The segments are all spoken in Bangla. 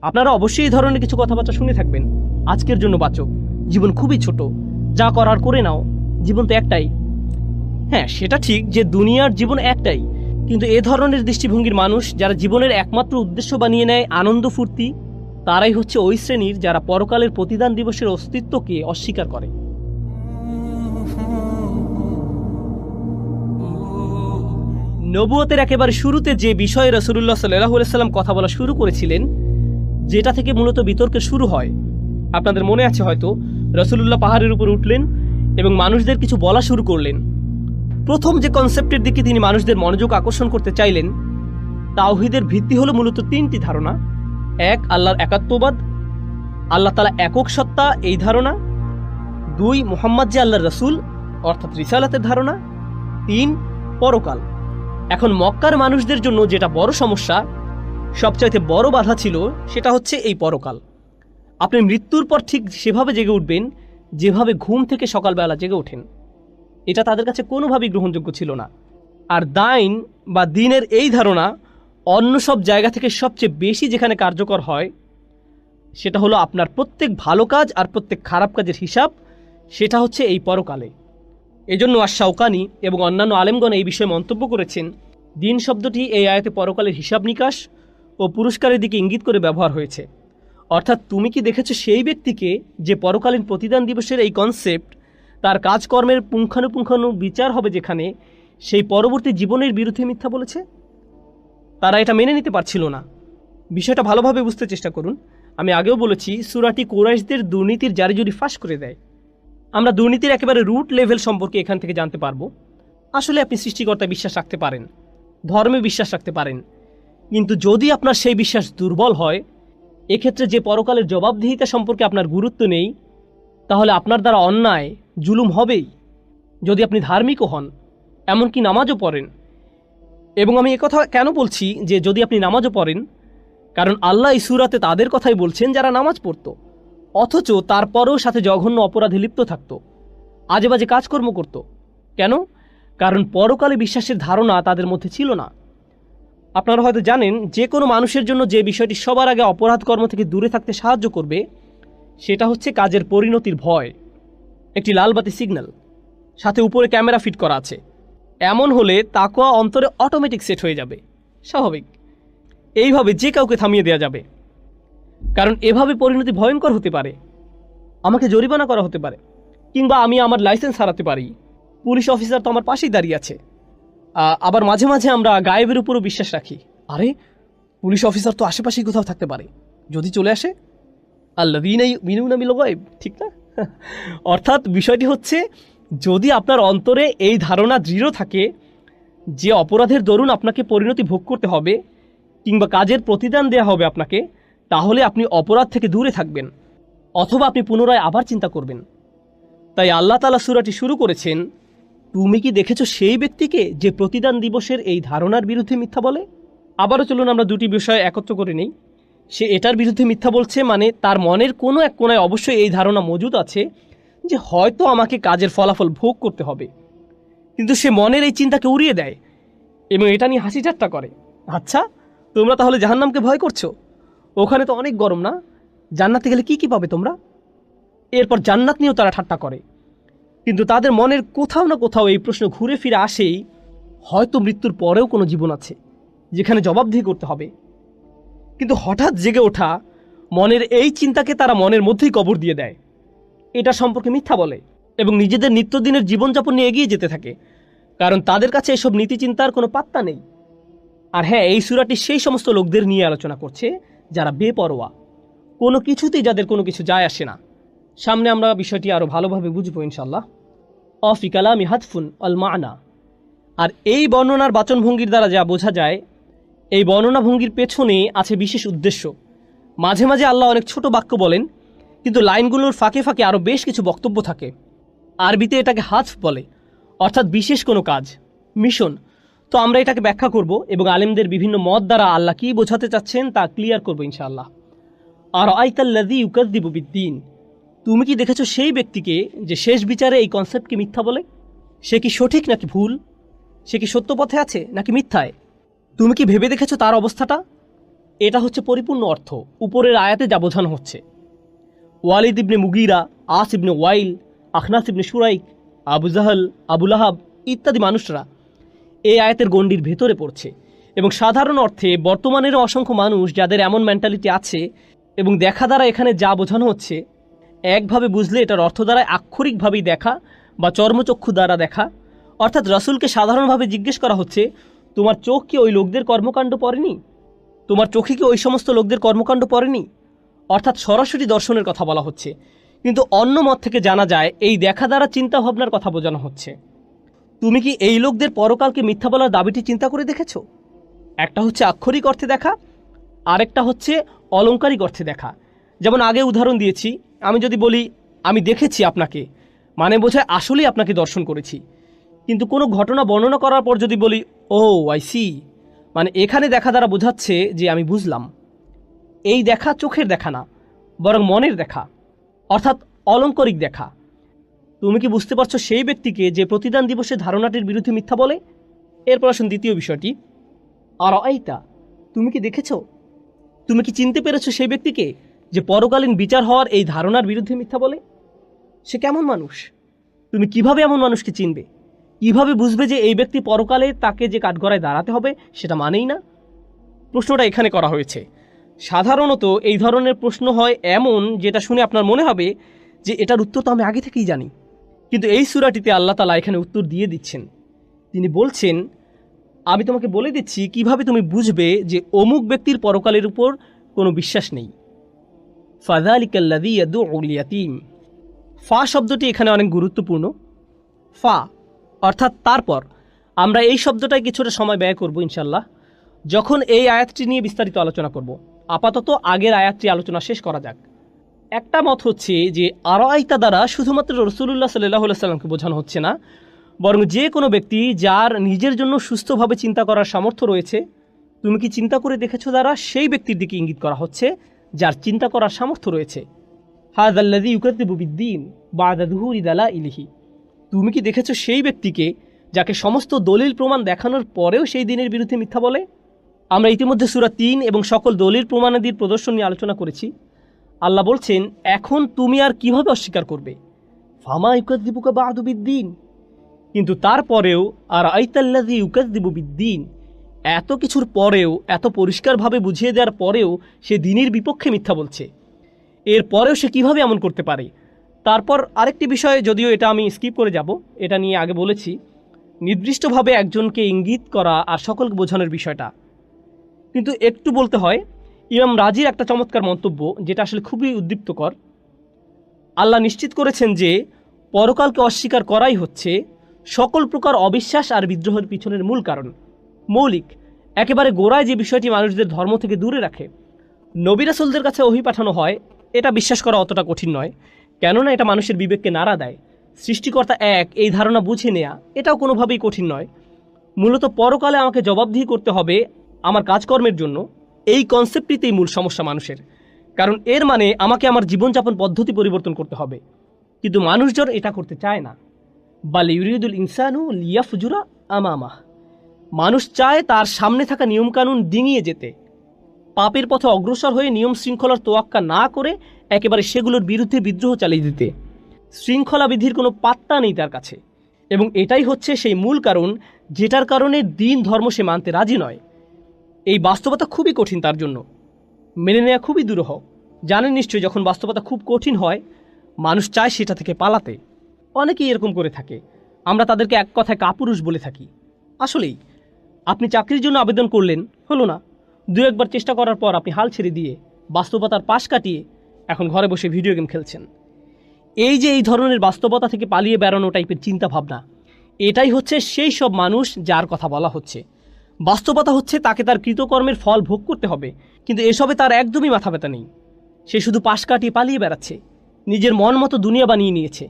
আপনারা অবশ্যই এই ধরনের কিছু কথাবার্তা শুনে থাকবেন। আজকের জন্য বাঁচো, জীবন খুবই ছোট, যা করার করে নাও, জীবন তো একটাই। হ্যাঁ, সেটা ঠিক যে দুনিয়ার জীবন একটাই, কিন্তু এ ধরনের দৃষ্টিভঙ্গির মানুষ যারা জীবনের একমাত্র উদ্দেশ্য বানিয়ে নেয় আনন্দ ফুর্তি, তারাই হচ্ছে ওই শ্রেণীর যারা পরকালের প্রতিদান দিবসের অস্তিত্বকে অস্বীকার করে। নবুয়তের একেবারে শুরুতে যে বিষয়ে রাসূলুল্লাহ সাল্লাল্লাহু আলাইহি সাল্লাম কথা বলা শুরু করেছিলেন, যেটা থেকে মূলত বিতর্কের শুরু হয়, আপনাদের মনে আছে হয়তো, রাসূলুল্লাহ পাহাড়ের উপর উঠলেন এবং মানুষদের কিছু বলা শুরু করলেন। প্রথম যে কনসেপ্টের দিকে তিনি মানুষদের মনোযোগ আকর্ষণ করতে চাইলেন, তাওহীদের ভিত্তি হলো মূলত তিনটি ধারণা। এক, আল্লাহর একাত্মবাদ, আল্লাহ তাআলা একক সত্তা এই ধারণা। দুই, মুহাম্মদ যে আল্লাহর রাসূল অর্থাৎ রিসালাতের ধারণা। তিন, পরকাল। এখন মক্কার মানুষদের জন্য যেটা বড় সমস্যা, সবচাইতে বড় বাধা ছিল, সেটা হচ্ছে এই পরকাল। আপনি মৃত্যুর পর ঠিক সেভাবে জেগে উঠবেন যেভাবে ঘুম থেকে সকালবেলা জেগে ওঠেন। এটা তাদের কাছে কোনোভাবেই গ্রহণযোগ্য ছিল না। আর দাইন বা দিনের এই ধারণা অন্য সব জায়গা থেকে সবচেয়ে বেশি যেখানে কার্যকর হয়, সেটা হলো আপনার প্রত্যেক ভালো কাজ আর প্রত্যেক খারাপ কাজের হিসাব, সেটা হচ্ছে এই পরকালে। এজন্য আশ-শাওকানি এবং অন্যান্য আলেমগণ এই বিষয়ে মন্তব্য করেছেন, দিন শব্দটি এই আয়াতে পরকালের হিসাব নিকাশ ও পুরস্কারের দিকে ইঙ্গিত করে ব্যবহার হয়েছে। অর্থাৎ তুমি কি দেখেছো সেই ব্যক্তিকে যে পরকালীন প্রতিদান দিবসের এই কনসেপ্ট, তার কাজকর্মের পুঙ্খানুপুঙ্খানু বিচার হবে যেখানে, সেই পরবর্তী জীবনের বিরুদ্ধে মিথ্যা বলেছে? তারা এটা মেনে নিতে পারছিল না। বিষয়টা ভালোভাবে বুঝতে চেষ্টা করুন। আমি আগেও বলেছি, সূরাটি কুরাইশদের দুর্নীতির জারিজুরি ফাঁস করে দেয়। আমরা দুর্নীতির একেবারে রুট লেভেল সম্পর্কে এখান থেকে জানতে পারবো। আসলে আপনি সৃষ্টিকর্তায় বিশ্বাস রাখতে পারেন, ধর্মে বিশ্বাস রাখতে পারেন, কিন্তু যদি আপনার সেই বিশ্বাস দুর্বল হয়, এক্ষেত্রে যে পরকালের জবাবদিহিতা সম্পর্কে আপনার গুরুত্ব নেই, তাহলে আপনার দ্বারা অন্যায় জুলুম হবেই। যদি আপনি ধার্মিকও হন, এমনকি নামাজও পড়েন। এবং আমি একথা কেন বলছি যে যদি আপনি নামাজও পড়েন, কারণ আল্লাহ এই সূরাতে তাদের কথাই বলছেন যারা নামাজ পড়ত, অথচ তারপরেও সাথে জঘন্য অপরাধে লিপ্ত থাকত, আজে বাজে কাজকর্ম করত। কেন? কারণ পরকালে বিশ্বাসের ধারণা তাদের মধ্যে ছিল না। আপনারা হয়তো জানেন, যে কোনো মানুষের জন্য যে বিষয়টি সবার আগে অপরাধ কর্ম থেকে দূরে থাকতে সাহায্য করবে, সেটা হচ্ছে কাজের পরিণতির ভয়। একটি লালবাতি সিগন্যাল, সাথে উপরে ক্যামেরা ফিট করা আছে, এমন হলে তাকওয়া অন্তরে অটোমেটিক সেট হয়ে যাবে, স্বাভাবিক। এইভাবে যে কাউকে থামিয়ে দেওয়া যাবে, কারণ এভাবে পরিণতি ভয়ঙ্কর হতে পারে। আমাকে জরিমানা করা হতে পারে, কিংবা আমি আমার লাইসেন্স হারাতে পারি। পুলিশ অফিসার তো আমার পাশেই দাঁড়িয়ে আছে। আবার মাঝে মাঝে আমরা গায়েবের উপরও বিশ্বাস রাখি। আরে, পুলিশ অফিসার তো আশেপাশেই কোথাও থাকতে পারে, যদি চলে আসে। আল্লাযীনা ইউমিনুনা বিল গায়ব, ঠিক না? অর্থাৎ বিষয়টি হচ্ছে, যদি আপনার অন্তরে এই ধারণা দৃঢ় থাকে যে অপরাধের দরুন আপনাকে পরিণতি ভোগ করতে হবে, কিংবা কাজের প্রতিদান দেওয়া হবে আপনাকে, তাহলে আপনি অপরাধ থেকে দূরে থাকবেন, অথবা আপনি পুনরায় আবার চিন্তা করবেন। তাই আল্লাহ তাআলা সূরাটি শুরু করেছেন, তুমি কি দেখেছো সেই ব্যক্তিকে যে প্রতিদান দিবসের এই ধারণার বিরুদ্ধে মিথ্যা বলে? আবারও চলুন আমরা দুটি বিষয় একত্র করে নেই। সে এটার বিরুদ্ধে মিথ্যা বলছে, মানে তার মনের কোনো এক কোণায় অবশ্যই এই ধারণা মজুদ আছে যে হয়তো আমাকে কাজের ফলাফল ভোগ করতে হবে, কিন্তু সে মনের এই চিন্তাকে উড়িয়ে দেয় এবং এটা নিয়ে হাসি ঠাট্টা করে। আচ্ছা, তোমরা তাহলে জাহান্নামকে ভয় করছো? ওখানে তো অনেক গরম না? জান্নাতে গেলে কি কি পাবে তোমরা? এরপর জান্নাত নিয়েও তারা ঠাট্টা করে। কিন্তু তাদের মনের কোথাও না কোথাও এই প্রশ্ন ঘুরে ফিরে আসেই, হয়তো মৃত্যুর পরেও কোনো জীবন আছে যেখানে জবাবদিহি করতে হবে। কিন্তু হঠাৎ জেগে ওঠা মনের এই চিন্তাকে তারা মনের মধ্যেই কবর দিয়ে দেয়, এটা সম্পর্কে মিথ্যা বলে এবং নিজেদের নিত্যদিনের জীবনযাপন নিয়ে এগিয়ে যেতে থাকে, কারণ তাদের কাছে এসব নীতিচিন্তার কোনো পাত্তা নেই। আর হ্যাঁ, এই সূরাটি সেই সমস্ত লোকদের নিয়ে আলোচনা করছে যারা বেপরোয়া, কোনো কিছুতেই যাদের কোনো কিছু যায় আসে না। সামনে আমরা বিষয়টি আরও ভালোভাবে বুঝবো ইনশাল্লাহ। অফি কালামি হাতফুন আল মানা। আর এই বর্ণনার বাচনভঙ্গির দ্বারা যা বোঝা যায়, এই বর্ণনা ভঙ্গির পেছনে আছে বিশেষ উদ্দেশ্য। মাঝে মাঝে আল্লাহ অনেক ছোট বাক্য বলেন, কিন্তু লাইনগুলোর ফাঁকে ফাঁকে আরও বেশ কিছু বক্তব্য থাকে। আরবিতে এটাকে হাতফ বলে, অর্থাৎ বিশেষ কোনো কাজ, মিশন। তো আমরা এটাকে ব্যাখ্যা করব এবং আলেমদের বিভিন্ন মত দ্বারা আল্লাহ কী বোঝাতে চাচ্ছেন তা ক্লিয়ার করবো ইনশাআল্লাহ। আর আইতাল্লাযী ইউকাযযিবু বিদ্দীন, তুমি কি দেখেছো সেই ব্যক্তিকে যে শেষ বিচারে এই কনসেপ্টকে মিথ্যা বলে? সে কি সঠিক নাকি ভুল? সে কি সত্য পথে আছে নাকি মিথ্যায়? তুমি কি ভেবে দেখেছো তার অবস্থাটা? এটা হচ্ছে পরিপূর্ণ অর্থ উপরের আয়াতে যা বোঝানো হচ্ছে। ওয়ালিদ ইবনে মুগিরা, আস ইবনে ওয়াইল, আখনাস ইবনে শুরাইক, আবু জাহল, আবুল আহাব ইত্যাদি মানুষরা এই আয়াতের গণ্ডির ভেতরে পড়ছে। এবং সাধারণ অর্থে বর্তমানেরও অসংখ্য মানুষ যাদের এমন মেন্টালিটি আছে, এবং দেখা দ্বারা এখানে যা বোঝানো হচ্ছে একভাবে বুঝলে এটার অর্থ দ্বারা আক্ষরিকভাবেই দেখা বা চর্মচক্ষু দ্বারা দেখা। অর্থাৎ রাসূলকে সাধারণভাবে জিজ্ঞেস করা হচ্ছে, তোমার চোখ কি ওই লোকদের কর্মকাণ্ড পড়েনি? তোমার চোখে কি ওই সমস্ত লোকদের কর্মকাণ্ড পড়েনি? অর্থাৎ সরাসরি দর্শনের কথা বলা হচ্ছে। কিন্তু অন্য মত থেকে জানা যায় এই দেখা দ্বারা চিন্তাভাবনার কথা বোঝানো হচ্ছে। তুমি কি এই লোকদের পরকালকে মিথ্যা বলার দাবিটি চিন্তা করে দেখেছ? একটা হচ্ছে আক্ষরিক অর্থে দেখা, আরেকটা হচ্ছে অলংকারিক অর্থে দেখা। যেমন আগে উদাহরণ দিয়েছি, আমি যদি বলি আমি দেখেছি আপনাকে, মানে বোঝায় আসলেই আপনাকে দর্শন করেছি। কিন্তু কোনো ঘটনা বর্ণনা করার পর যদি বলি ও আই সি, মানে এখানে দেখা দ্বারা বোঝাচ্ছে যে আমি বুঝলাম। এই দেখা চোখের দেখা না, বরং মনের দেখা, অর্থাৎ অলংকারিক দেখা। তুমি কি বুঝতে পারছো সেই ব্যক্তিকে যে প্রতিদান দিবসে ধারণাটির বিরুদ্ধে মিথ্যা বলে? এরপর আসুন দ্বিতীয় বিষয়টি, আর আইতা, তুমি কি দেখেছ, তুমি কি চিনতে পেরেছো সেই ব্যক্তিকে যে পরকালীন বিচার হওয়ার এই ধারণার বিরুদ্ধে মিথ্যা বলে? সে কেমন মানুষ? তুমি কিভাবে এমন মানুষকে চিনবে? কিভাবে বুঝবে যে এই ব্যক্তি পরকালে তাকে যে কাঠগড়ায় দাঁড়াতে হবে সেটা মানেই না? প্রশ্নটা এখানে করা হয়েছে। সাধারণত এই ধরনের প্রশ্ন হয় এমন যেটা শুনে আপনার মনে হবে যে এটার উত্তর তো আমি আগে থেকেই জানি। কিন্তু এই সূরাটিতে আল্লাহ তাআলা এখানে উত্তর দিয়ে দিচ্ছেন। তিনি বলছেন, আমি তোমাকে বলে দিচ্ছি কিভাবে তুমি বুঝবে যে অমুক ব্যক্তির পরকালের উপর কোনো বিশ্বাস নেই। ফাযালিকাল্লাযী ইয়াদউল ইয়াতীম। ফা শব্দটি এখানে অনেক গুরুত্বপূর্ণ। ফা অর্থাৎ তারপর। আমরা এই শব্দটায় কিছুটা সময় ব্যয় করব ইনশাল্লাহ, যখন এই আয়াতটি নিয়ে বিস্তারিত আলোচনা করব। আপাতত আগের আয়াতটি আলোচনা শেষ করা যাক। একটা মত হচ্ছে যে আরাইতা দ্বারা শুধুমাত্র রাসূলুল্লাহ সাল্লাল্লাহু আলাইহি ওয়াসাল্লামকে বোঝানো হচ্ছে না, বরং যে কোনো ব্যক্তি যার নিজের জন্য সুস্থভাবে চিন্তা করার সামর্থ্য রয়েছে, তুমি কি চিন্তা করে দেখেছো দ্বারা সেই ব্যক্তির দিকে ইঙ্গিত করা হচ্ছে যার চিন্তা করার সামর্থ্য রয়েছে। হাযাল্লাযী ইউকাযযিবু বিদ্দীন বা'দা যুহুরি দালাইলিহি। তুমি কি দেখেছো সেই ব্যক্তিকে যাকে সমস্ত দলিল প্রমাণ দেখানোর পরেও সেই দিনের বিরুদ্ধে মিথ্যা বলে? আমরা ইতিমধ্যে সূরা ৩ এবং সকল দলিল প্রমাণাদির প্রদর্শন নিয়ে আলোচনা করেছি। আল্লাহ বলছেন, এখন তুমি আর কিভাবে অস্বীকার করবে? ফামা ইউকাযযিবুকা বা'দু বিদ্দীন। কিন্তু তারপরেও আর আইতাল্লাযী ইউকাযযিবু বিদ্দীন, এত কিছুর পরেও, এত পরিষ্কারভাবে বুঝিয়ে দেওয়ার পরেও সে দিনের বিপক্ষে মিথ্যা বলছে। এর পরেও সে কিভাবে এমন করতে পারে? তারপর আরেকটি বিষয়, যদিও এটা আমি স্কিপ করে যাব, এটা নিয়ে আগে বলেছি, নির্দিষ্টভাবে একজনকে ইঙ্গিত করা আর সকলকে বোঝানোর বিষয়টা। কিন্তু একটু বলতে হয়, ইমাম রাজির একটা চমৎকার মন্তব্য যেটা আসলে খুবই উদ্দীপ্তকর। আল্লাহ নিশ্চিত করেছেন যে পরকালকে অস্বীকার করাই হচ্ছে সকল প্রকার অবিশ্বাস আর বিদ্রোহের পিছনের মূল কারণ, মৌলিক, একেবারে গোড়ায় যে বিষয়টি মানুষদের ধর্ম থেকে দূরে রাখে। নবী রাসূলদের কাছে ওহী পাঠানো হয়, এটা বিশ্বাস করা অতটা কঠিন নয়, কেননা এটা মানুষের বিবেককে নাড়া দেয়। সৃষ্টিকর্তা এক, এই ধারণা বুঝে নেয়া এটাও কোনোভাবেই কঠিন নয়। মূলত পরকালে আমাকে জবাবদিহি করতে হবে আমার কাজকর্মের জন্য, এই কনসেপ্টটিতেই মূল সমস্যা মানুষের। কারণ এর মানে আমাকে আমার জীবনযাপন পদ্ধতি পরিবর্তন করতে হবে, কিন্তু মানুষজন এটা করতে চায় না। বাল ইউরিদুল ইনসানু লিয়াফজুরা আমামাহ। মানুষ চায় তার সামনে থাকা নিয়মকানুন ডিঙিয়ে যেতে, পাপের পথে অগ্রসর হয়ে নিয়ম শৃঙ্খলার তোয়াক্কা না করে একেবারে সেগুলোর বিরুদ্ধে বিদ্রোহ চালিয়ে দিতে। শৃঙ্খলা বিধির কোনো পাত্তা নেই তার কাছে, এবং এটাই হচ্ছে সেই মূল কারণ যেটার কারণে দিন ধর্ম সে মানতে রাজি নয়। এই বাস্তবতা খুবই কঠিন তার জন্য, মেনে নেওয়া খুবই দুরূহ। জানেন নিশ্চয়ই, যখন বাস্তবতা খুব কঠিন হয় মানুষ চায় সেটা থেকে পালাতে। অনেকেই এরকম করে থাকে, আমরা তাদেরকে এক কথায় কাপুরুষ বলে থাকি। আসলেই আপনি চাকরির জন্য আবেদন করলেন, হলো না, দু একবার চেষ্টা করার পর আপনি হাল ছেড়ে দিয়ে বাস্তবতার পাশ কাটিয়ে এখন ঘরে বসে ভিডিও গেম খেলছেন। এই যে এই ধরনের বাস্তবতা থেকে পালিয়ে বেড়ানো টাইপের চিন্তা ভাবনা, এটাই হচ্ছে সেই সব মানুষ যার কথা বলা হচ্ছে। বাস্তবতা হচ্ছে তাকে তার কৃতকর্মের ফল ভোগ করতে হবে, কিন্তু এসবে তার একদমই মাথা ব্যথা নেই। সে শুধু পাশ কাটিয়ে পালিয়ে বেড়াচ্ছে, নিজের মন মতো দুনিয়া বানিয়ে নিয়েছে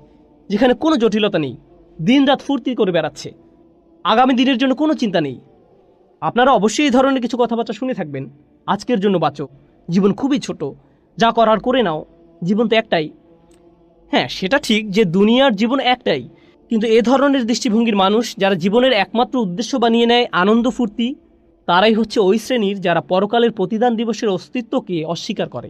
যেখানে কোনো জটিলতা নেই, দিন রাত ফুর্তি করে বেড়াচ্ছে, আগামী দিনের জন্য কোনো চিন্তা নেই। আপনারা অবশ্যই এই ধরনের কিছু কথাবার্তা শুনে থাকবেন। আজকের জন্য বাঁচো, জীবন খুবই ছোট, যা করার করে নাও, জীবন তো একটাই। হ্যাঁ, সেটা ঠিক যে দুনিয়ার জীবন একটাই, কিন্তু এ ধরনের দৃষ্টিভঙ্গির মানুষ যারা জীবনের একমাত্র উদ্দেশ্য বানিয়ে নেয় আনন্দ ফুর্তি, তারাই হচ্ছে ওই শ্রেণীর যারা পরকালের প্রতিদান দিবসের অস্তিত্বকে অস্বীকার করে।